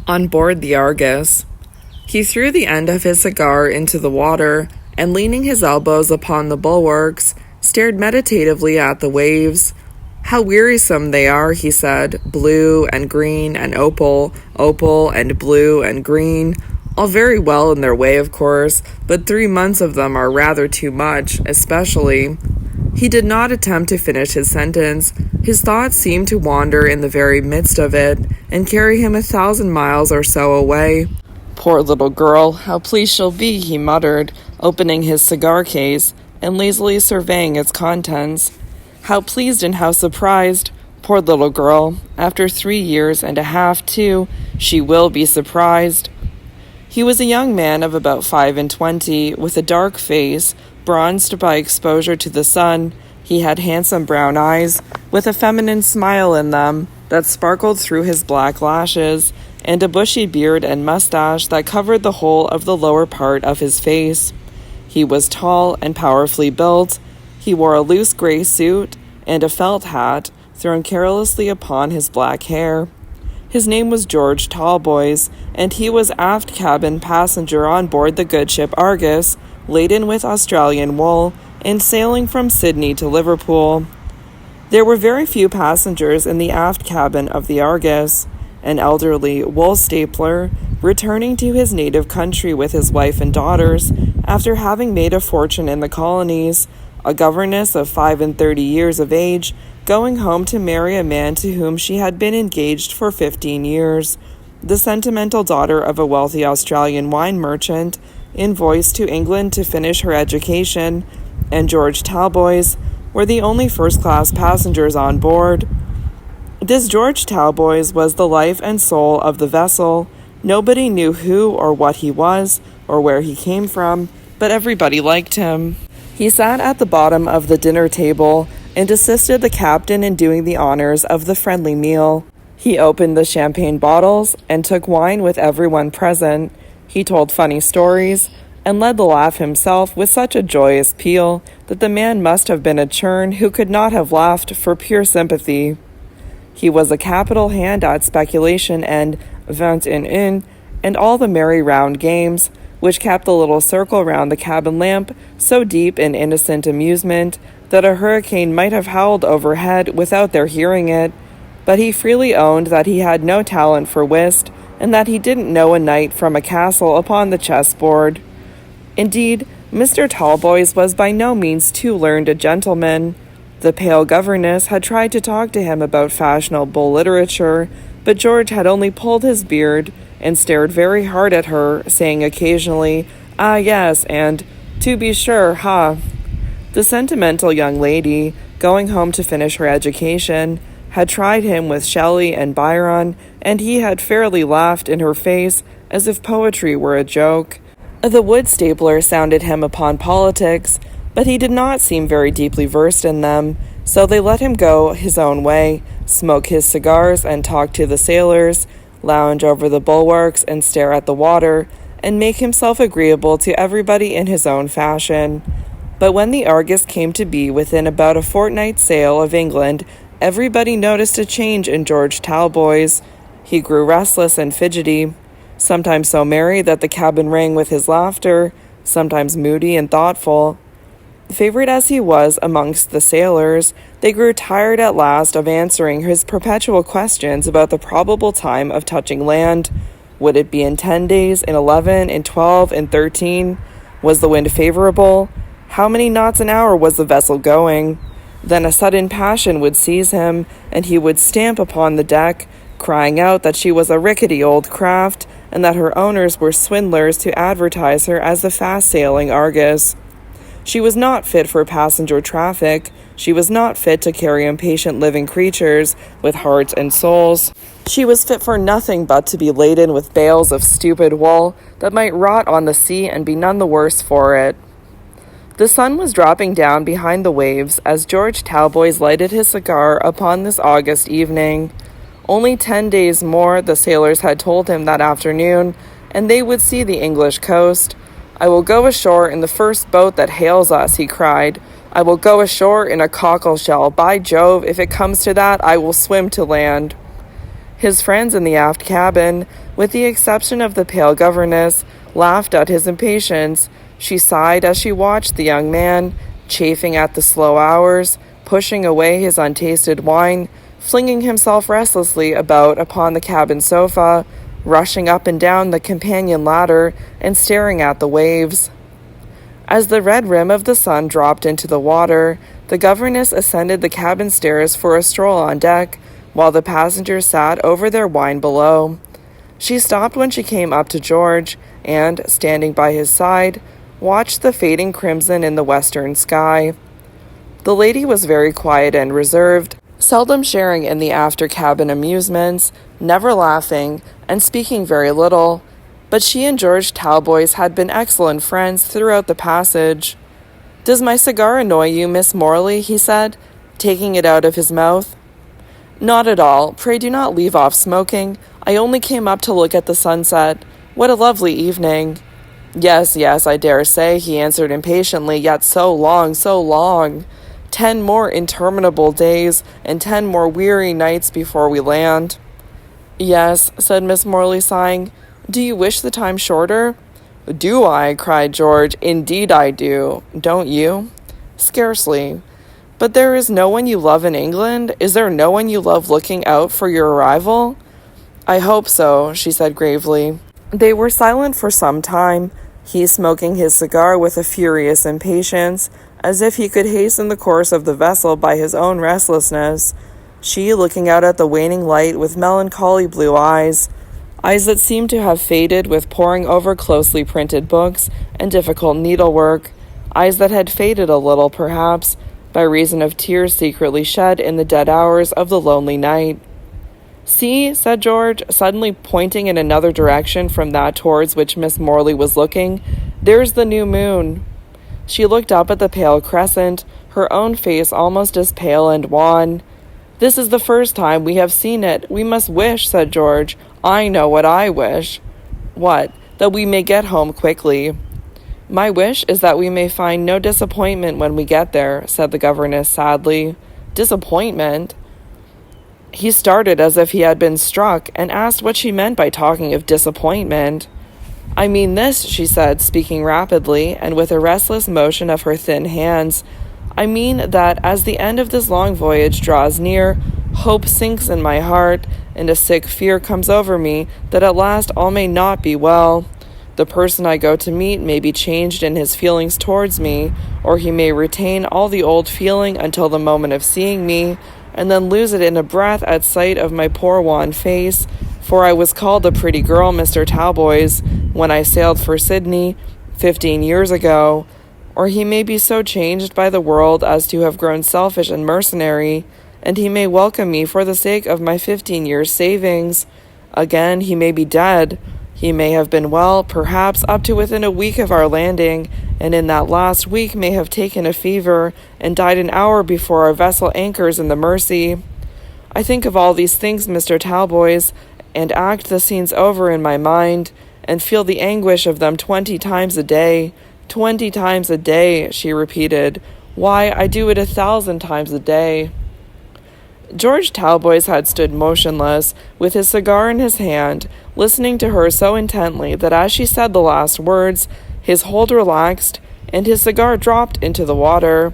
On board the Argus, he threw the end of his cigar into the water and, leaning his elbows upon the bulwarks, stared meditatively at the waves. "How wearisome they are," he said, "blue and green and opal, opal and blue and green. All very well in their way, of course, but 3 months of them are rather too much, especially—" He did not attempt to finish his sentence. His thoughts seemed to wander in the very midst of it, and carry him 1,000 miles or so away. "Poor little girl, how pleased she'll be," he muttered, opening his cigar case and lazily surveying its contents. "How pleased and how surprised. Poor little girl. After 3 years and a half, too, she will be surprised." He was a young man of about 25, with a dark face, bronzed by exposure to the sun. He had handsome brown eyes, with a feminine smile in them, that sparkled through his black lashes, and a bushy beard and mustache that covered the whole of the lower part of his face. He was tall and powerfully built. He wore a loose gray suit and a felt hat thrown carelessly upon his black hair. His name was George Talboys, and he was aft cabin passenger on board the good ship Argus, laden with Australian wool, and sailing from Sydney to Liverpool. There were very few passengers in the aft cabin of the Argus. An elderly wool stapler, returning to his native country with his wife and daughters, after having made a fortune in the colonies, a governess of 35 years of age, going home to marry a man to whom she had been engaged for 15 years, the sentimental daughter of a wealthy Australian wine merchant, invoiced to England to finish her education, and George Talboys were the only first-class passengers on board. This George Talboys was the life and soul of the vessel. Nobody knew who or what he was, or where he came from, but everybody liked him. He sat at the bottom of the dinner table and assisted the captain in doing the honors of the friendly meal. He opened the champagne bottles and took wine with everyone present. He told funny stories and led the laugh himself with such a joyous peal that the man must have been a churn who could not have laughed for pure sympathy. He was a capital hand at speculation and vingt-et-un and all the merry round games, which kept the little circle round the cabin lamp so deep in innocent amusement that a hurricane might have howled overhead without their hearing it. But he freely owned that he had no talent for whist, and that he didn't know a knight from a castle upon the chessboard. Indeed, Mr. Talboys was by no means too learned a gentleman. The pale governess had tried to talk to him about fashionable literature, but George had only pulled his beard and stared very hard at her, saying occasionally, "Ah, yes," and "To be sure, ha." The sentimental young lady, going home to finish her education, had tried him with Shelley and Byron, and he had fairly laughed in her face as if poetry were a joke. The wood stapler sounded him upon politics, but he did not seem very deeply versed in them, so they let him go his own way, smoke his cigars and talk to the sailors, lounge over the bulwarks and stare at the water, and make himself agreeable to everybody in his own fashion. But when the Argus came to be within about a fortnight's sail of England, everybody noticed a change in George Talboys. He grew restless and fidgety, sometimes so merry that the cabin rang with his laughter, sometimes moody and thoughtful. Favourite as he was amongst the sailors, they grew tired at last of answering his perpetual questions about the probable time of touching land. Would it be in 10 days, in 11, in 12, in 13? Was the wind favourable? How many knots an hour was the vessel going? Then a sudden passion would seize him, and he would stamp upon the deck, crying out that she was a rickety old craft, and that her owners were swindlers to advertise her as the fast-sailing Argus. She was not fit for passenger traffic. She was not fit to carry impatient living creatures with hearts and souls. She was fit for nothing but to be laden with bales of stupid wool that might rot on the sea and be none the worse for it. The sun was dropping down behind the waves as George Talboys lighted his cigar upon this August evening. Only 10 days more, the sailors had told him that afternoon, and they would see the English coast. "I will go ashore in the first boat that hails us," he cried. "I will go ashore in a cockle-shell. By Jove, if it comes to that, I will swim to land." His friends in the aft cabin, with the exception of the pale governess, laughed at his impatience. She sighed as she watched the young man, chafing at the slow hours, pushing away his untasted wine, flinging himself restlessly about upon the cabin sofa, rushing up and down the companion ladder, and staring at the waves. As the red rim of the sun dropped into the water, the governess ascended the cabin stairs for a stroll on deck, while the passengers sat over their wine below. She stopped when she came up to George, and, standing by his side, watched the fading crimson in the western sky. The lady was very quiet and reserved, seldom sharing in the after-cabin amusements, never laughing, and speaking very little, but she and George Talboys had been excellent friends throughout the passage. "Does my cigar annoy you, Miss Morley?" he said, taking it out of his mouth. "Not at all. Pray do not leave off smoking. I only came up to look at the sunset. What a lovely evening." Yes, I dare say," he answered impatiently, "yet so long, so long. 10 more interminable days, and 10 more weary nights before we land." "Yes," said Miss Morley, sighing. "Do you wish the time shorter?" "Do I?" cried George. "Indeed I do. Don't you?" "Scarcely. But there is no one you love in England? Is there no one you love looking out for your arrival?" "I hope so," she said gravely. They were silent for some time, he smoking his cigar with a furious impatience, as if he could hasten the course of the vessel by his own restlessness, she looking out at the waning light with melancholy blue eyes that seemed to have faded with poring over closely printed books and difficult needlework, eyes that had faded a little, perhaps, by reason of tears secretly shed in the dead hours of the lonely night. "See," said George, suddenly pointing in another direction from that towards which Miss Morley was looking, "there's the new moon." She looked up at the pale crescent, her own face almost as pale and wan. "This is the first time we have seen it. We must wish," said George. "I know what I wish." "What?" "That we may get home quickly." "My wish is that we may find no disappointment when we get there," said the governess sadly. "Disappointment?" He started as if he had been struck, and asked what she meant by talking of disappointment. "I mean this," she said, speaking rapidly, and with a restless motion of her thin hands. "I mean that as the end of this long voyage draws near, hope sinks in my heart, and a sick fear comes over me that at last all may not be well. The person I go to meet may be changed in his feelings towards me, or he may retain all the old feeling until the moment of seeing me, and then lose it in a breath at sight of my poor wan face, for I was called a pretty girl, Mr. Talboys, when I sailed for Sydney 15 years ago, or he may be so changed by the world as to have grown selfish and mercenary, and he may welcome me for the sake of my 15 years' savings. Again, he may be dead. He may have been well, perhaps up to within a week of our landing, and in that last week may have taken a fever, and died an hour before our vessel anchors in the Mersey. I think of all these things, Mr. Talboys, and act the scenes over in my mind, and feel the anguish of them 20 times a day. 20 times a day, she repeated. Why, I do it 1,000 times a day." George Talboys had stood motionless, with his cigar in his hand, listening to her so intently that as she said the last words, his hold relaxed, and his cigar dropped into the water.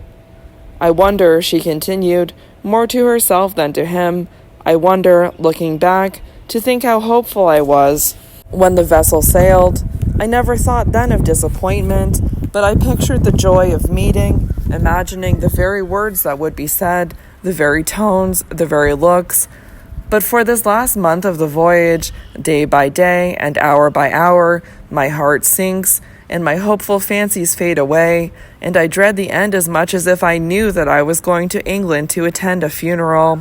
"I wonder," she continued, more to herself than to him, "I wonder, looking back, to think how hopeful I was when the vessel sailed. I never thought then of disappointment, but I pictured the joy of meeting, imagining the very words that would be said, the very tones, the very looks. But for this last month of the voyage, day by day and hour by hour, my heart sinks, and my hopeful fancies fade away, and I dread the end as much as if I knew that I was going to England to attend a funeral."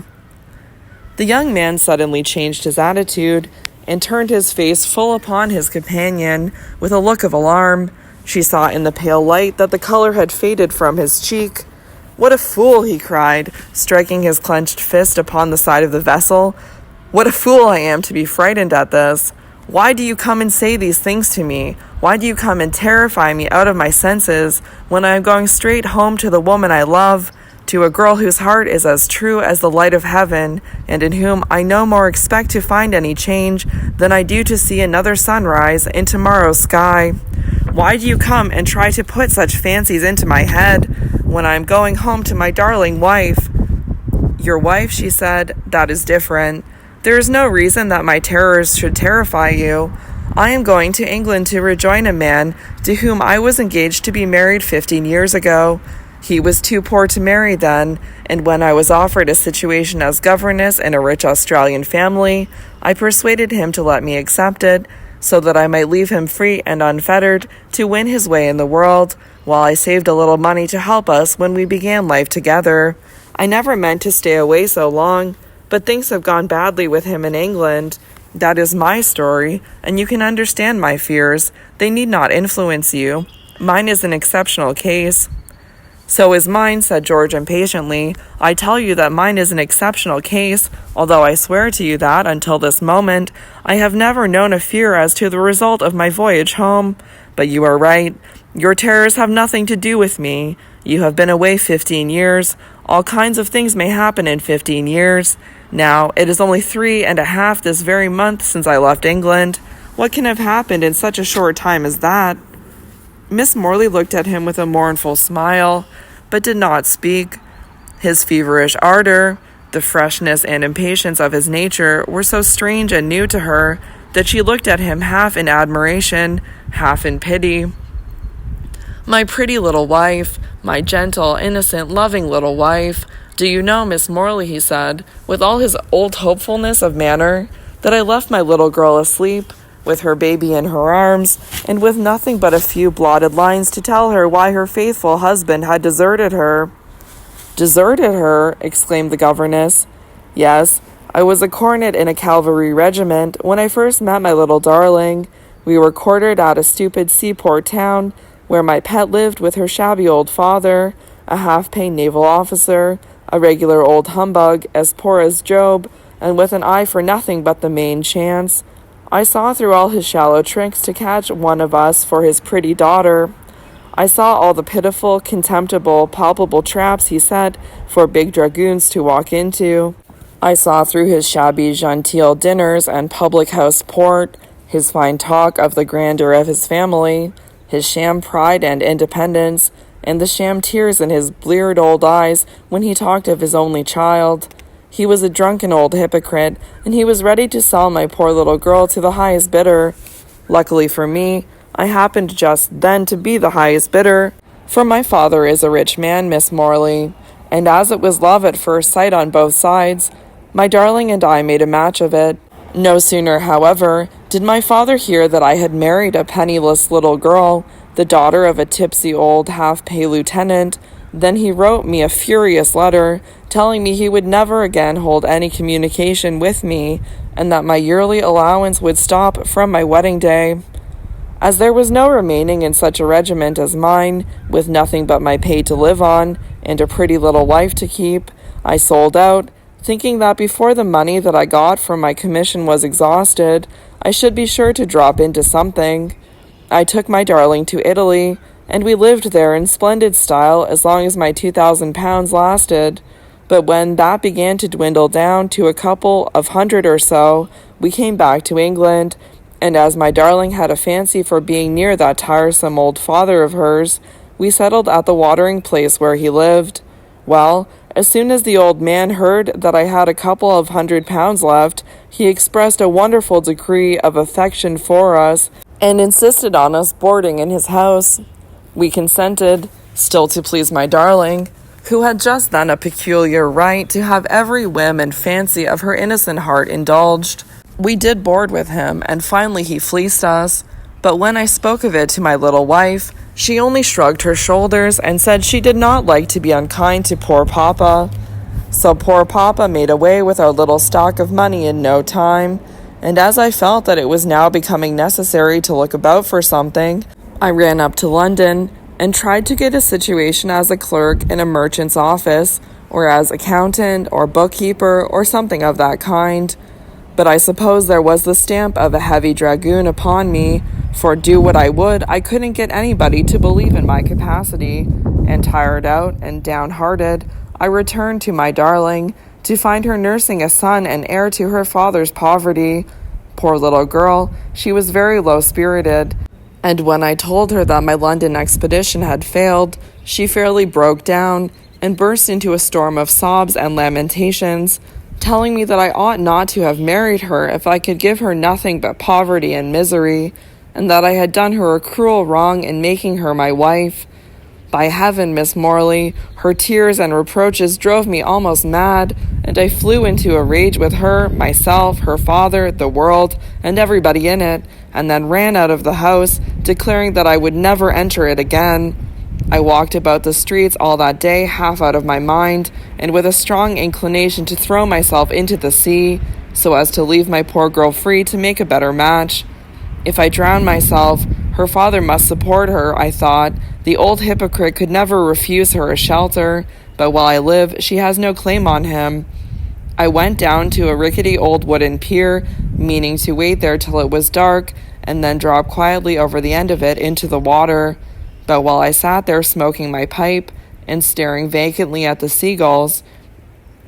The young man suddenly changed his attitude, and turned his face full upon his companion, with a look of alarm. She saw in the pale light that the color had faded from his cheek. "What a fool!" he cried, striking his clenched fist upon the side of the vessel. "What a fool I am to be frightened at this! Why do you come and say these things to me? Why do you come and terrify me out of my senses, when I am going straight home to the woman I love? to a girl whose heart is as true as the light of heaven, and in whom I no more expect to find any change than I do to see another sunrise in tomorrow's sky. Why do you come and try to put such fancies into my head when I am going home to my darling wife?" "Your wife," she said, "that is different. There is no reason that my terrors should terrify you. I am going to England to rejoin a man to whom I was engaged to be married 15 years ago. He was too poor to marry then, and when I was offered a situation as governess in a rich Australian family, I persuaded him to let me accept it, so that I might leave him free and unfettered to win his way in the world, while I saved a little money to help us when we began life together. I never meant to stay away so long, but things have gone badly with him in England. That is my story, and you can understand my fears. They need not influence you. Mine is an exceptional case." "So is mine," said George impatiently. "I tell you that mine is an exceptional case, although I swear to you that, until this moment, I have never known a fear as to the result of my voyage home. But you are right. Your terrors have nothing to do with me. You have been away 15 years. All kinds of things may happen in 15 years. Now, it is only 3.5 this very month since I left England. What can have happened in such a short time as that?" Miss Morley looked at him with a mournful smile, but did not speak. His feverish ardor, the freshness and impatience of his nature were so strange and new to her that she looked at him half in admiration, half in pity. "My pretty little wife, my gentle, innocent, loving little wife. Do you know, Miss Morley," he said, with all his old hopefulness of manner, "that I left my little girl asleep, with her baby in her arms, and with nothing but a few blotted lines to tell her why her faithful husband had deserted her." "Deserted her?" exclaimed the governess. "Yes, I was a cornet in a cavalry regiment when I first met my little darling. We were quartered at a stupid seaport town, where my pet lived with her shabby old father, a half-pay naval officer, a regular old humbug, as poor as Job, and with an eye for nothing but the main chance. I saw through all his shallow tricks to catch one of us for his pretty daughter. I saw all the pitiful, contemptible, palpable traps he set for big dragoons to walk into. I saw through his shabby genteel dinners and public-house port, his fine talk of the grandeur of his family, his sham pride and independence, and the sham tears in his bleared old eyes when he talked of his only child. He was a drunken old hypocrite, and he was ready to sell my poor little girl to the highest bidder. Luckily for me, I happened just then to be the highest bidder, for my father is a rich man, Miss Morley, and as it was love at first sight on both sides, my darling and I made a match of it. No sooner, however, did my father hear that I had married a penniless little girl, the daughter of a tipsy old half-pay lieutenant, than he wrote me a furious letter, telling me he would never again hold any communication with me, and that my yearly allowance would stop from my wedding day. As there was no remaining in such a regiment as mine, with nothing but my pay to live on, and a pretty little wife to keep, I sold out, thinking that before the money that I got from my commission was exhausted, I should be sure to drop into something. I took my darling to Italy, and we lived there in splendid style as long as my £2,000 lasted. But when that began to dwindle down to a couple of hundred or so, we came back to England, and as my darling had a fancy for being near that tiresome old father of hers, we settled at the watering place where he lived. Well, as soon as the old man heard that I had a couple of £100 left, he expressed a wonderful degree of affection for us, and insisted on us boarding in his house. We consented, still to please my darling, who had just then a peculiar right to have every whim and fancy of her innocent heart indulged. We did board with him, and finally he fleeced us, but when I spoke of it to my little wife, she only shrugged her shoulders and said she did not like to be unkind to poor papa. So poor papa made away with our little stock of money in no time, and as I felt that it was now becoming necessary to look about for something, I ran up to London and tried to get a situation as a clerk in a merchant's office, or as accountant or bookkeeper or something of that kind. But I suppose there was the stamp of a heavy dragoon upon me, for do what I would, I couldn't get anybody to believe in my capacity, and tired out and downhearted, I returned to my darling, to find her nursing a son and heir to her father's poverty. Poor little girl, she was very low-spirited, and when I told her that my London expedition had failed, she fairly broke down and burst into a storm of sobs and lamentations, telling me that I ought not to have married her if I could give her nothing but poverty and misery, and that I had done her a cruel wrong in making her my wife. By heaven, Miss Morley, her tears and reproaches drove me almost mad, and I flew into a rage with her, myself, her father, the world, and everybody in it, and then ran out of the house, declaring that I would never enter it again. I walked about the streets all that day, half out of my mind, and with a strong inclination to throw myself into the sea, so as to leave my poor girl free to make a better match. If I drown myself, her father must support her, I thought. The old hypocrite could never refuse her a shelter, but while I live, she has no claim on him. I went down to a rickety old wooden pier, meaning to wait there till it was dark, and then drop quietly over the end of it into the water. But while I sat there smoking my pipe and staring vacantly at the seagulls,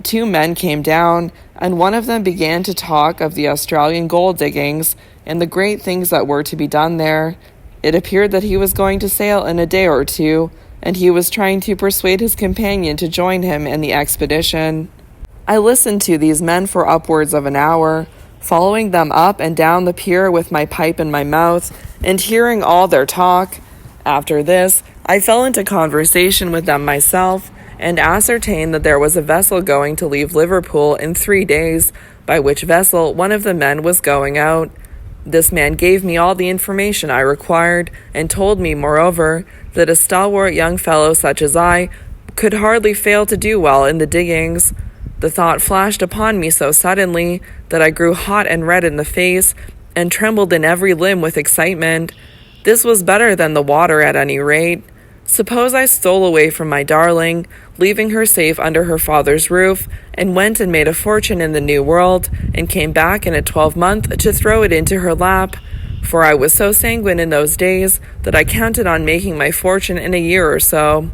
2 men came down, and one of them began to talk of the Australian gold diggings and the great things that were to be done there. It appeared that he was going to sail in a day or 2, and he was trying to persuade his companion to join him in the expedition. I listened to these men for upwards of an hour, following them up and down the pier with my pipe in my mouth, and hearing all their talk. After this, I fell into conversation with them myself, and ascertained that there was a vessel going to leave Liverpool in 3 days, by which vessel one of the men was going out. This man gave me all the information I required, and told me, moreover, that a stalwart young fellow such as I could hardly fail to do well in the diggings. The thought flashed upon me so suddenly that I grew hot and red in the face, and trembled in every limb with excitement. This was better than the water at any rate. Suppose I stole away from my darling, leaving her safe under her father's roof, and went and made a fortune in the New World, and came back in a 12-month to throw it into her lap. For I was so sanguine in those days that I counted on making my fortune in a year or so.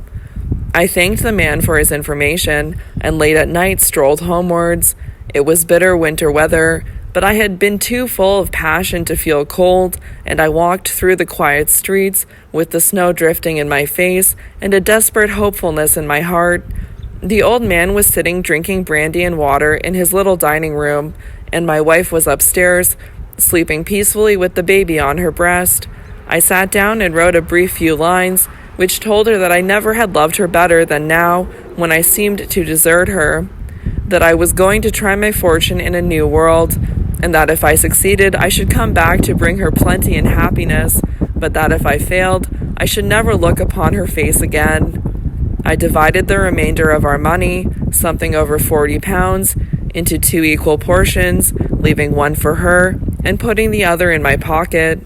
I thanked the man for his information, and late at night strolled homewards. It was bitter winter weather, but I had been too full of passion to feel cold, and I walked through the quiet streets with the snow drifting in my face and a desperate hopefulness in my heart. The old man was sitting drinking brandy and water in his little dining room, and my wife was upstairs, sleeping peacefully with the baby on her breast. I sat down and wrote a brief few lines, which told her that I never had loved her better than now, when I seemed to desert her, that I was going to try my fortune in a new world, and that if I succeeded, I should come back to bring her plenty and happiness, but that if I failed, I should never look upon her face again. I divided the remainder of our money, something over £40, into 2 equal portions, leaving one for her, and putting the other in my pocket.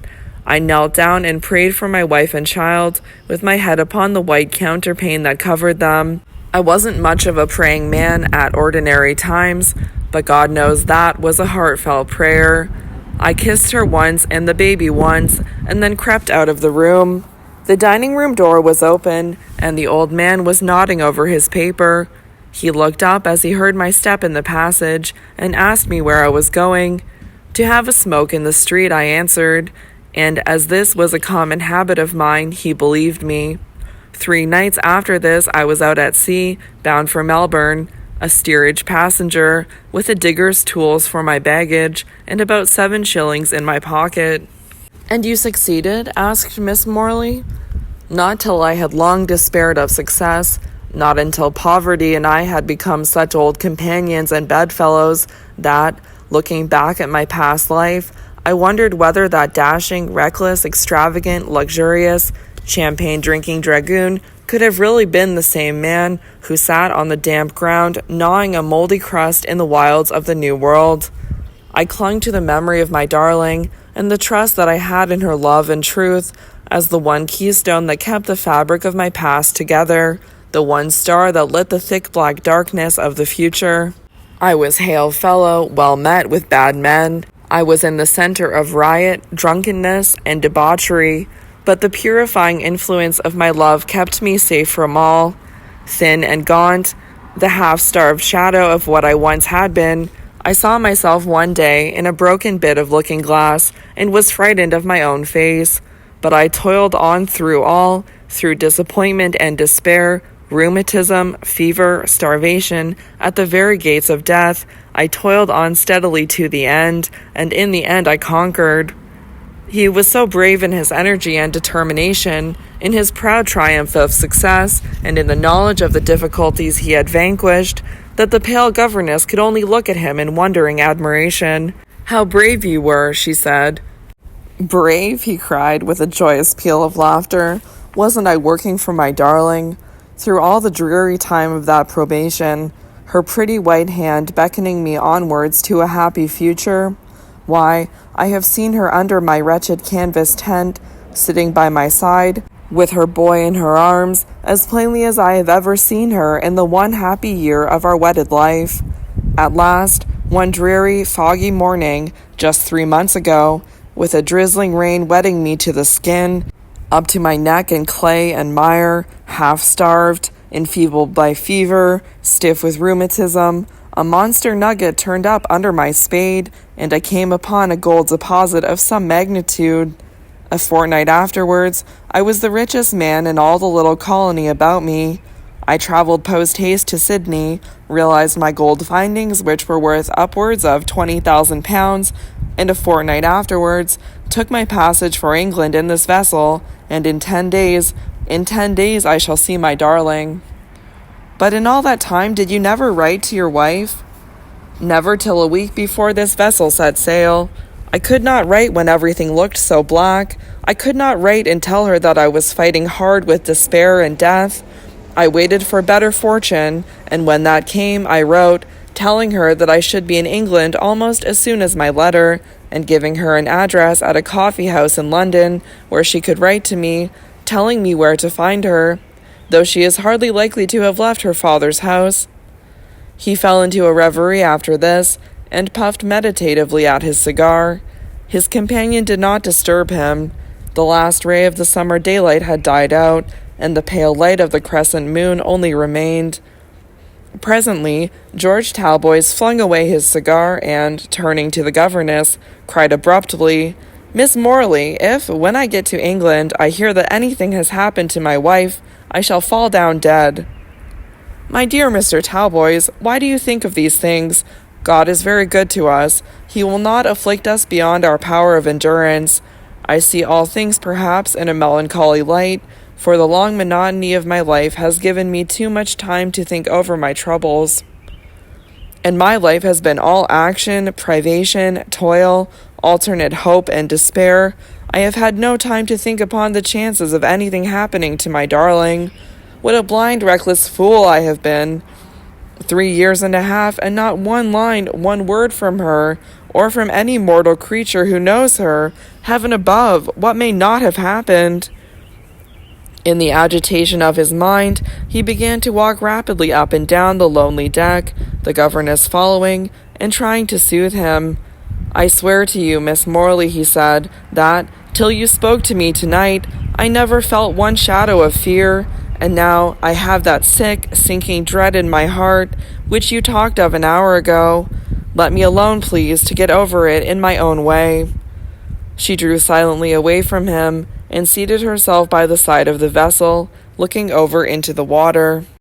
I knelt down and prayed for my wife and child, with my head upon the white counterpane that covered them. I wasn't much of a praying man at ordinary times, but God knows that was a heartfelt prayer. I kissed her once and the baby once, and then crept out of the room. The dining room door was open, and the old man was nodding over his paper. He looked up as he heard my step in the passage, and asked me where I was going. To have a smoke in the street, I answered, and as this was a common habit of mine, he believed me. 3 nights after this, I was out at sea, bound for Melbourne, a steerage passenger, with a digger's tools for my baggage, and about 7 shillings in my pocket. "And you succeeded?" asked Miss Morley. "Not till I had long despaired of success, not until poverty and I had become such old companions and bedfellows that, looking back at my past life, I wondered whether that dashing, reckless, extravagant, luxurious, champagne-drinking dragoon could have really been the same man who sat on the damp ground gnawing a moldy crust in the wilds of the New World. I clung to the memory of my darling and the trust that I had in her love and truth as the one keystone that kept the fabric of my past together, the one star that lit the thick black darkness of the future. I was hail fellow, well met with bad men. I was in the center of riot, drunkenness, and debauchery, but the purifying influence of my love kept me safe from all. Thin and gaunt, the half-starved shadow of what I once had been. I saw myself one day in a broken bit of looking glass and was frightened of my own face. But I toiled on through disappointment and despair, rheumatism, fever, starvation, at the very gates of death. I toiled on steadily to the end, and in the end I conquered. He was so brave in his energy and determination, in his proud triumph of success, and in the knowledge of the difficulties he had vanquished, that the pale governess could only look at him in wondering admiration. "How brave you were," she said. "Brave?" he cried, with a joyous peal of laughter. "Wasn't I working for my darling? Through all the dreary time of that probation, her pretty white hand beckoning me onwards to a happy future? Why, I have seen her under my wretched canvas tent, sitting by my side, with her boy in her arms, as plainly as I have ever seen her in the one happy year of our wedded life. At last, one dreary, foggy morning, just 3 months ago, with a drizzling rain wetting me to the skin, up to my neck in clay and mire, half-starved, enfeebled by fever, stiff with rheumatism, a monster nugget turned up under my spade, and I came upon a gold deposit of some magnitude. A fortnight afterwards, I was the richest man in all the little colony about me. I traveled post-haste to Sydney, realized my gold findings, which were worth upwards of £20,000, and a fortnight afterwards took my passage for England in this vessel, and in 10 days I shall see my darling." "But in all that time did you never write to your wife?" "Never till a week before this vessel set sail. I could not write when everything looked so black. I could not write and tell her that I was fighting hard with despair and death. I waited for better fortune, and when that came, I wrote, telling her that I should be in England almost as soon as my letter, and giving her an address at a coffee house in London where she could write to me, telling me where to find her, though she is hardly likely to have left her father's house." He fell into a reverie after this, and puffed meditatively at his cigar. His companion did not disturb him. The last ray of the summer daylight had died out, and the pale light of the crescent moon only remained. Presently, George Talboys flung away his cigar and, turning to the governess, cried abruptly, "Miss Morley, if, when I get to England, I hear that anything has happened to my wife, I shall fall down dead." "My dear Mr. Talboys, why do you think of these things? God is very good to us. He will not afflict us beyond our power of endurance. I see all things perhaps in a melancholy light, for the long monotony of my life has given me too much time to think over my troubles. And my life has been all action, privation, toil, alternate hope and despair. I have had no time to think upon the chances of anything happening to my darling. What a blind, reckless fool I have been. 3 years and a half, and not one line, one word from her, or from any mortal creature who knows her. Heaven above, what may not have happened?" In the agitation of his mind, he began to walk rapidly up and down the lonely deck, the governess following, and trying to soothe him. "I swear to you, Miss Morley," he said, "that, till you spoke to me tonight, I never felt one shadow of fear, and now I have that sick, sinking dread in my heart, which you talked of an hour ago. Let me alone, please, to get over it in my own way." She drew silently away from him, and seated herself by the side of the vessel, looking over into the water.